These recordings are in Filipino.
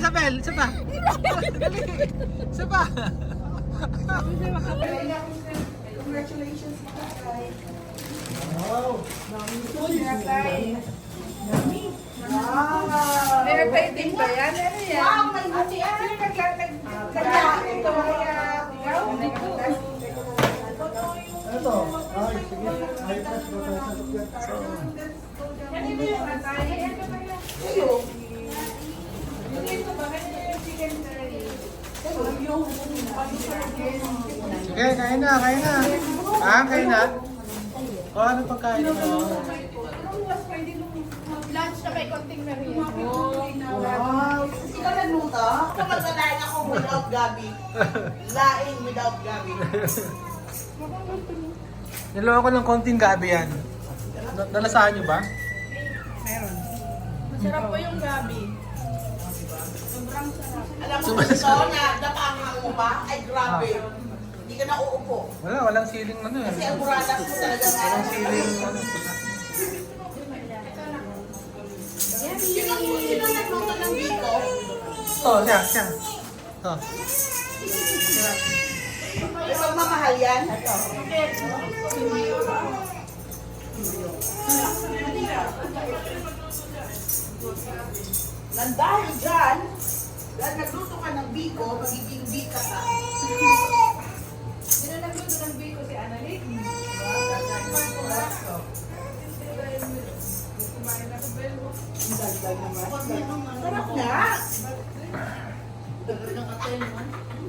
Isabel, isa pa. Dali. Isa pa. Congratulations, Makakay. Wow. Wow! May pwedeng ba yan? Ano yan? Wow, may buti yan. Ano to? Ay, sige. Ay, press ko tayo sa sukyan. Sige, kain na, kain na. Ah, kain na? O, ano pagkain mo? Lunch na may konting merienda. Wow! Ikaw nagluto? Kung magsalain ako without Gabi. Laing without Gabi. Niluwa ko ng konting gabi yan. Nalasahan nyo ba? Masarap po yung gabi. Sobrang sarap. Alam mo kung ito na napanghang mo pa? Ay grabe. Hindi ka na uupo. Walang siling ano eh. Kasi ang buradas mo talaga nga. Walang siling ano. Sino nagluto ng dito? Ito, siya. Ito. May pagmamahal yan? Nang dahil dyan, dahil nagluto ka ng biko, magiging bika ka. Sino nagluto ng biko si Annalyn? Sarap nga!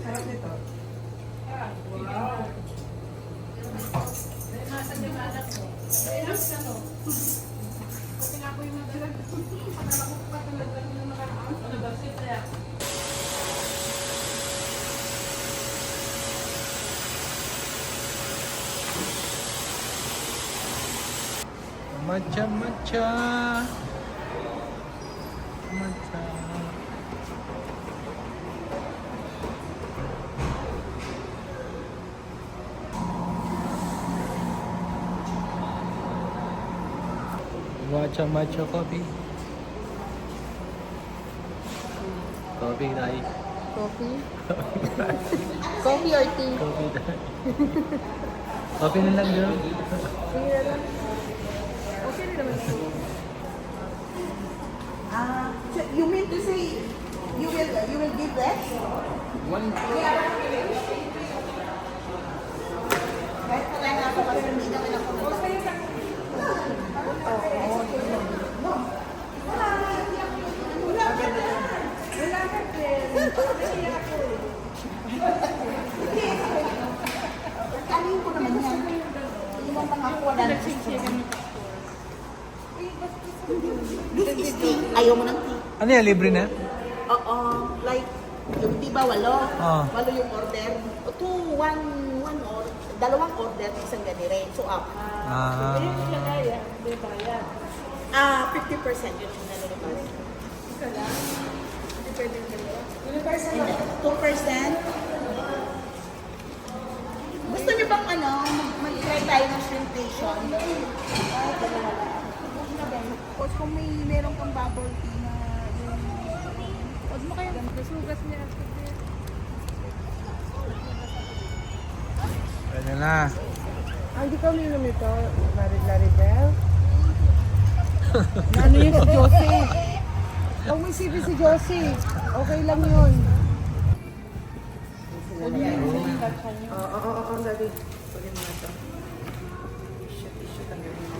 Sarap nito. Nasaan yung anak mo? Relax na to. Kasi nga po yung nagalag. Akala ko pa talaga yung nakaraan. Ano ba siya? Matcha, matcha. Matcha. Matcha, matcha coffee. Coffee tayo. Coffee? Coffee or tea? Coffee tayo. Coffee na lang, girl. Sige na lang. Okay na naman ito. So you mean to say, you will give that? Kahit wala na ako kasi hindi naman ako. Alin ko naman yan? Hindi mo pangakuha na ayaw mo ng tea. Ano yan, libre na? Oo, like, yung di ba walo? Oo. Walo yung order. One or, dalawang order, isang ganire. So, up. Ah. 50% yun yung nalilabas. Ika lang. Hindi pwede yung dalawa. 2%. Gusto niyo bang mag-try tayo ng shrimpation? Tapos kung meron kang bubble tea na yung... Huwag mo kayo. Sugat niya. Pwede na. Hindi ka uminom ito, Laribel? Ano yun si Josie? Huwag mo isipin si Josie. Okay lang yun. Oo, dali. Pagin mo na ito. Tissue, tanggalin mo.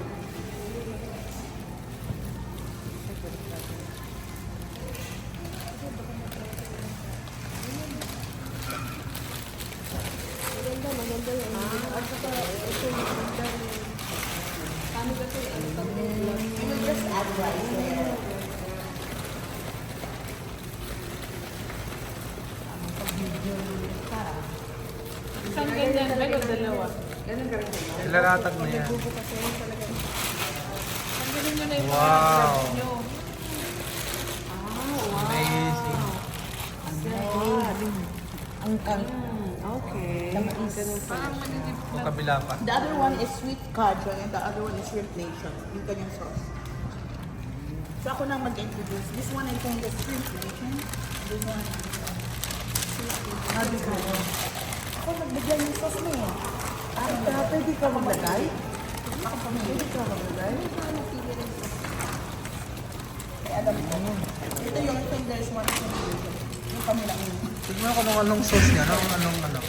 Maganda yun. At saka, ito yung maganda rin. Paano kasi, You will just add rice there. isang ganyan ba o dalawa? Ilalatag na yan. Tanggalin mo na yung Wow. mga nyo. Amazing. Okay. Parang manigip Yung kabila pa. The other one is sweet cajun and the other one is shrimpation. Yung kanyang sauce. So ako nang mag-introduce. This one I call the shrimpation. Sabi ko, ako nagbigyan yung sauce mo eh. Pwede ka maglagay? Pwede ka maglagay? Eh, alam mo, ito yung fingers one yung kanilang Tignan ko anong sauce niya, anong ano.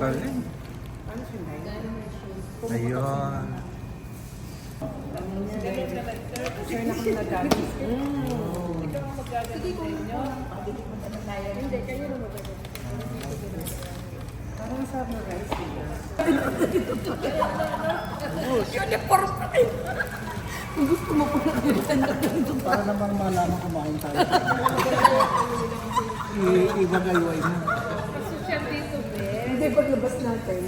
Galing. Ayun. Sir na kami naggamit. Parang sarap na rice. Uniform pa rin. Kung gusto mo po nagbibitan. Para namang malaman kumain tayo. Ibagayway mo. Social dito, Ben. Hindi, paglabas natin.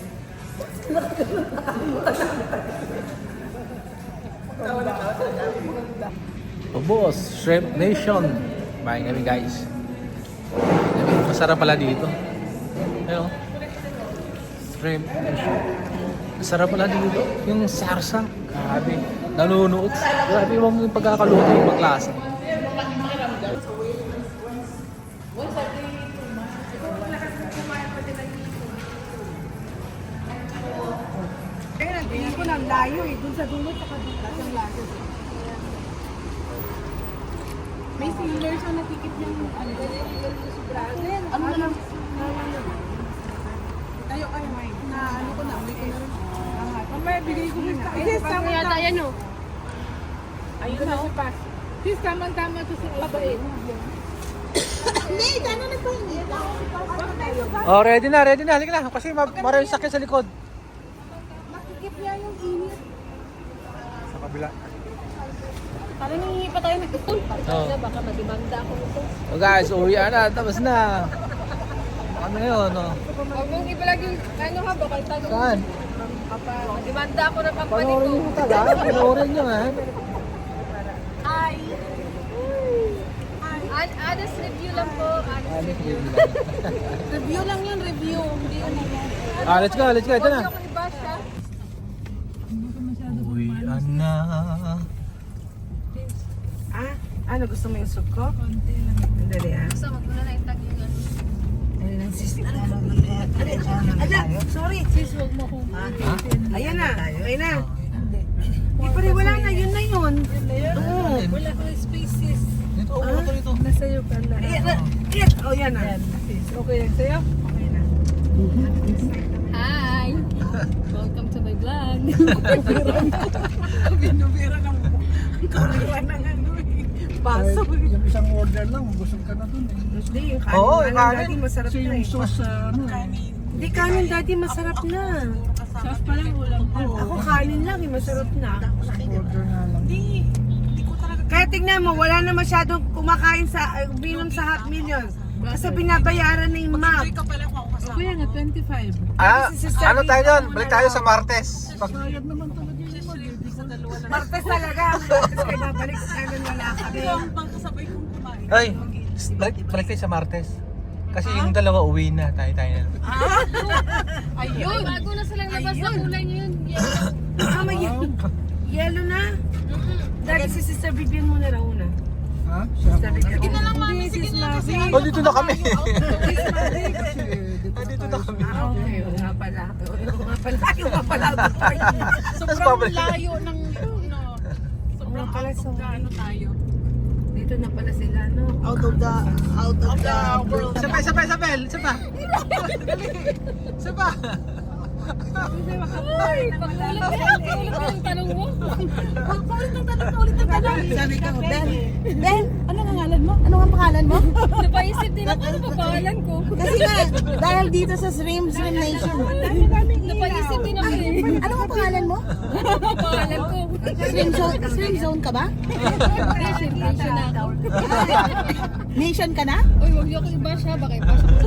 Oh boss, Shrimp Nation. Bahay kami guys. Masarap pala dito. Ayun. Shrimp Nation. Masarap pala dito. Yung sarsa. Grabe. Nanunuot. Grabe yung pagkakaluto yung maglasa. Tingin ko ng layo eh. Doon sa dulo, tsaka doon sa layo. May senior siya natikip ng ano, Ano na lang? Tayo kayo, may. Na ano ko na, may ko na rin. Mamaya, bigay ko rin. Sis, tama yata yan o. Ayun na o. Sis, tama-tama ito sa babae. Hindi, gano'n na pa. Oh, ready na. Halika na. Kasi maraming sakit sa likod. Nakikip niya yung init. Sa kabila. Parang nangihi pa tayo nag-ipon. Oo. Baka madimanda ako nito. So guys, uwi na. Tapos na. Ano yun, no? Huwag mong ibalag yung ano ha, baka tayo. Saan? Madimanda ako ng Panoorin pampanito. nyo taga. Panoorin nyo, ha? Ay. Honest review lang po. Honest review. Review lang yun, review. Hindi ano yan. Let's go. Ito Huwag na. niyo akong i-bash ha. Uwi na. Ano, gusto mo yung soup ko? Konti lang. Dali ah. Gusto, wag mo na naitag yung ano. Sorry. Sis, wag mo akong Ayan na. Ayan na. Di pa rin, wala na. Yun na yun. Oo. wala akong space sis. Dito. Nasa iyo ka na. Oh, yan na. Okay lang sa'yo? Okay na. Hi! Welcome to my vlog. Binubira ng kulira ng ano eh. Baso. Yung isang order lang, busog ka na dun eh. Hindi, yung kanin. Oo, Kanin yung kanin. dati masarap Kasi na yung eh. sauce sa ano eh. Hindi, kanin dati masarap na. Sauce pa lang, ulam pa. Ako kanin lang eh, masarap na. Order nga lang. Kaya tignan mo, wala na masyadong kumakain sa, binom sa Hot Million. Kasi binabayaran na yung map. Kuya nga, 25. Ano tayo doon? Balik tayo sa Martes. Sayad naman talaga yung mag. Martes talaga. Martes kayo babalik sa kanan wala kami. Ay, balik tayo sa Martes. Kasi yung dalawa uwi na. Tayo na. Ayun! Bago na silang labas na kulay niyo yun. Ah, may yellow na. Dati si Sister Vivian muna raw una. Ha? Siya Sister Vivian. Sige na lang, mami. Sige na lang. Oh, dito na kami. kasi Dito na kami. Ah, okay. Oo nga pala. Oo nga pala. Oo nga pala. Tapos babalik. Layo ng no. Sobrang pala, out of the ano tayo. Dito na pala sila, no? out of the world. Sabay. Saba. Ay, pag-ulit yung tanong mo. Paulit ng tanong. Sabi ko, Ben. Ben, ano ang ngalan mo? Ano ang pangalan mo? Napaisip din ako ano ba pangalan ko. Kasi nga, dahil dito sa Srim Nation. Napaisip din ako eh. Ano ang pangalan mo? Pangalan ko. Srim Zone ka ba? Nation na ako. Nation ka na? Uy, huwag niyo ako i-bash ha. Baka i-bash ako.